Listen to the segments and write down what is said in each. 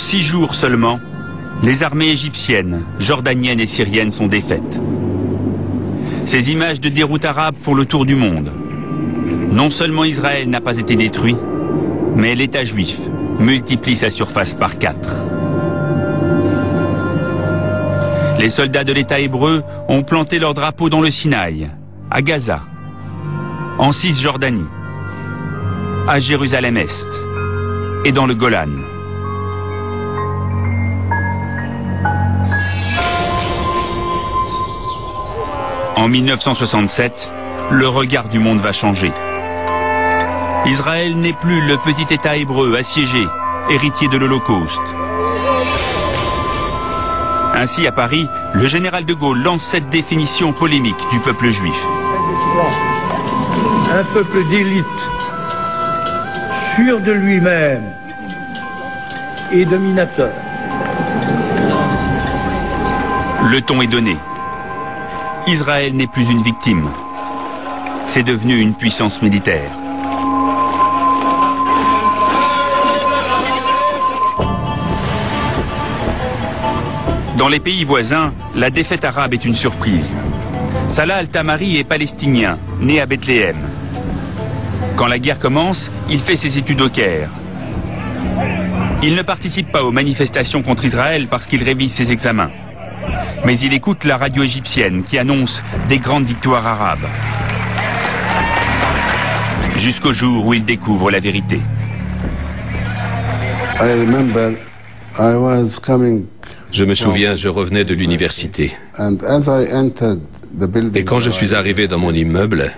6 jours seulement, les armées égyptiennes, jordaniennes et syriennes sont défaites. Ces images de déroute arabe font le tour du monde. Non seulement Israël n'a pas été détruit, mais l'État juif multiplie sa surface par 4. Les soldats de l'État hébreu ont planté leur drapeau dans le Sinaï, à Gaza, en Cisjordanie, à Jérusalem-Est et dans le Golan. En 1967, le regard du monde va changer. Israël n'est plus le petit État hébreu assiégé, héritier de l'Holocauste. Ainsi, à Paris, le général de Gaulle lance cette définition polémique du peuple juif. Un peuple d'élite, sûr de lui-même et dominateur. Le ton est donné. Israël n'est plus une victime. C'est devenu une puissance militaire. Dans les pays voisins, la défaite arabe est une surprise. Salah al-Tamari est palestinien, né à Bethléem. Quand la guerre commence, il fait ses études au Caire. Il ne participe pas aux manifestations contre Israël parce qu'il révise ses examens. Mais il écoute la radio égyptienne qui annonce des grandes victoires arabes. Jusqu'au jour où il découvre la vérité. Je me souviens, je revenais de l'université. Et quand je suis arrivé dans mon immeuble,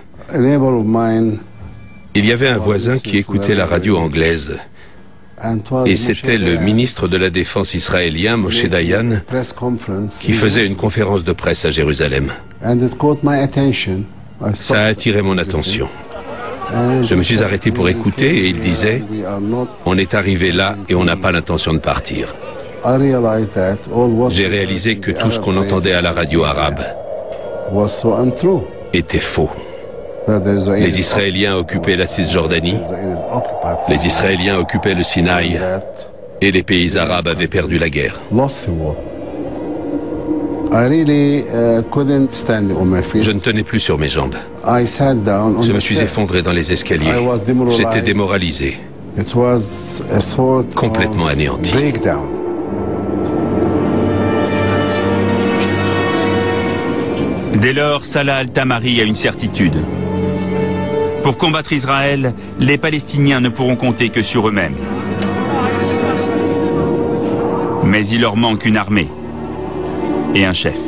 il y avait un voisin qui écoutait la radio anglaise. Et c'était le ministre de la Défense israélien, Moshe Dayan, qui faisait une conférence de presse à Jérusalem. Ça a attiré mon attention. Je me suis arrêté pour écouter et il disait « On est arrivé là et on n'a pas l'intention de partir ». J'ai réalisé que tout ce qu'on entendait à la radio arabe était faux. Les Israéliens occupaient la Cisjordanie, les Israéliens occupaient le Sinaï et les pays arabes avaient perdu la guerre. Je ne tenais plus sur mes jambes. Je me suis effondré dans les escaliers. J'étais démoralisé, complètement anéanti. Dès lors, Salah al-Tamari a une certitude. Pour combattre Israël, les Palestiniens ne pourront compter que sur eux-mêmes. Mais il leur manque une armée et un chef.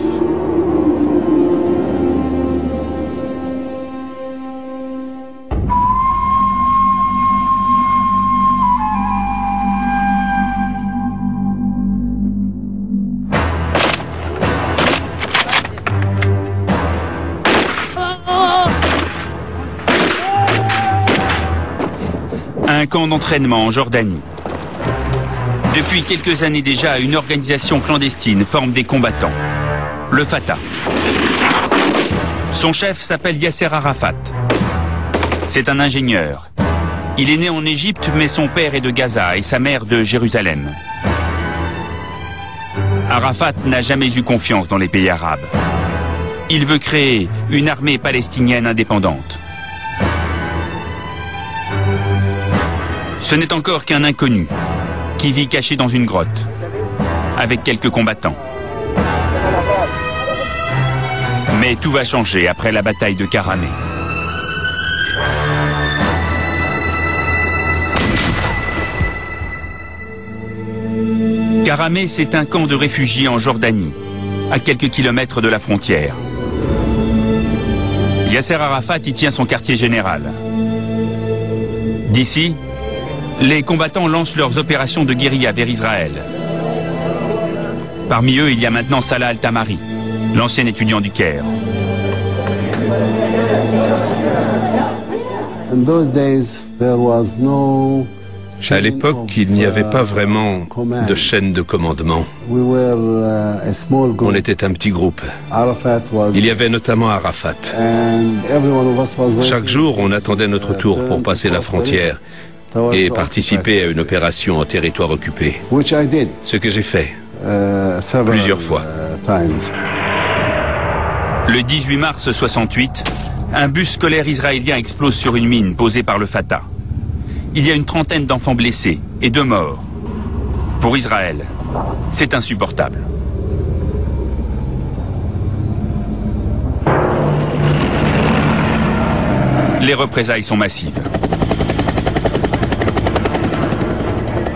Un camp d'entraînement en Jordanie. Depuis quelques années déjà, une organisation clandestine forme des combattants. Le Fatah. Son chef s'appelle Yasser Arafat. C'est un ingénieur. Il est né en Égypte, mais son père est de Gaza et sa mère de Jérusalem. Arafat n'a jamais eu confiance dans les pays arabes. Il veut créer une armée palestinienne indépendante. Ce n'est encore qu'un inconnu qui vit caché dans une grotte avec quelques combattants. Mais tout va changer après la bataille de Karameh. Karameh, c'est un camp de réfugiés en Jordanie, à quelques kilomètres de la frontière. Yasser Arafat y tient son quartier général. D'ici, les combattants lancent leurs opérations de guérilla vers Israël. Parmi eux, il y a maintenant Salah al-Tamari, l'ancien étudiant du Caire. À l'époque, il n'y avait pas vraiment de chaîne de commandement. On était un petit groupe. Il y avait notamment Arafat. Chaque jour, on attendait notre tour pour passer la frontière. et participer à une opération en territoire occupé. Ce que j'ai fait plusieurs fois. Le 18 mars 68, un bus scolaire israélien explose sur une mine posée par le Fatah. Il y a une trentaine d'enfants blessés et 2 morts. Pour Israël, c'est insupportable. Les représailles sont massives.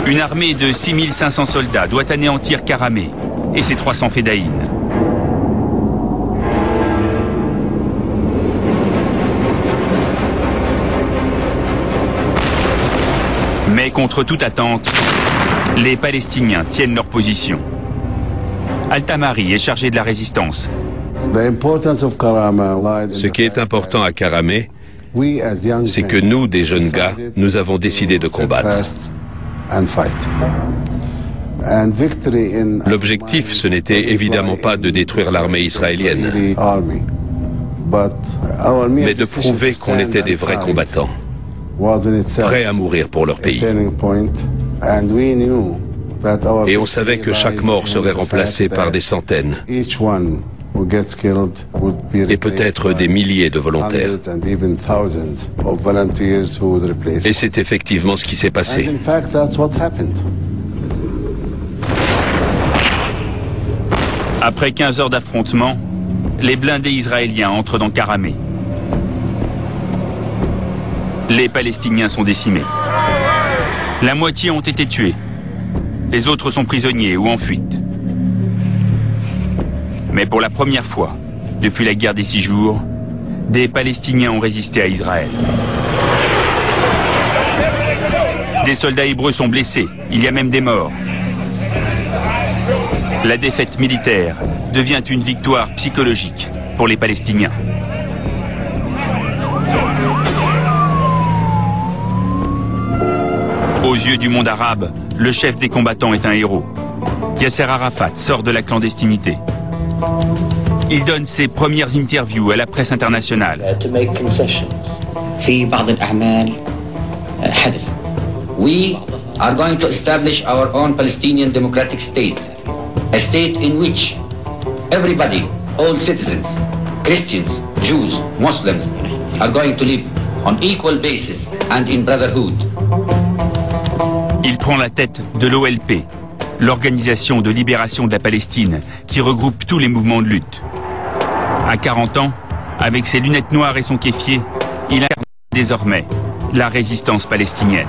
Une armée de 6500 soldats doit anéantir Karameh et ses 300 fédayines. Mais contre toute attente, les Palestiniens tiennent leur position. Al-Tamari est chargé de la résistance. Ce qui est important à Karameh, c'est que nous, des jeunes gars, nous avons décidé de combattre. L'objectif, ce n'était évidemment pas de détruire l'armée israélienne, mais de prouver qu'on était des vrais combattants, prêts à mourir pour leur pays. Et on savait que chaque mort serait remplacée par des centaines, et peut-être des milliers de volontaires. Et c'est effectivement ce qui s'est passé. Après 15 heures d'affrontement, les blindés israéliens entrent dans Karameh. Les Palestiniens sont décimés. La moitié ont été tués. Les autres sont prisonniers ou en fuite. Mais pour la première fois, depuis la guerre des 6 jours, des Palestiniens ont résisté à Israël. Des soldats hébreux sont blessés, il y a même des morts. La défaite militaire devient une victoire psychologique pour les Palestiniens. Aux yeux du monde arabe, le chef des combattants est un héros. Yasser Arafat sort de la clandestinité. Il donne ses premières interviews à la presse internationale. We are going to establish our own Palestinian democratic state, a state in which everybody, all citizens, Christians, Jews, Muslims, are going to live on equal basis and in brotherhood. Il prend la tête de l'OLP, l'Organisation de libération de la Palestine, qui regroupe tous les mouvements de lutte. À 40 ans, avec ses lunettes noires et son kéfier, il incarne désormais la résistance palestinienne.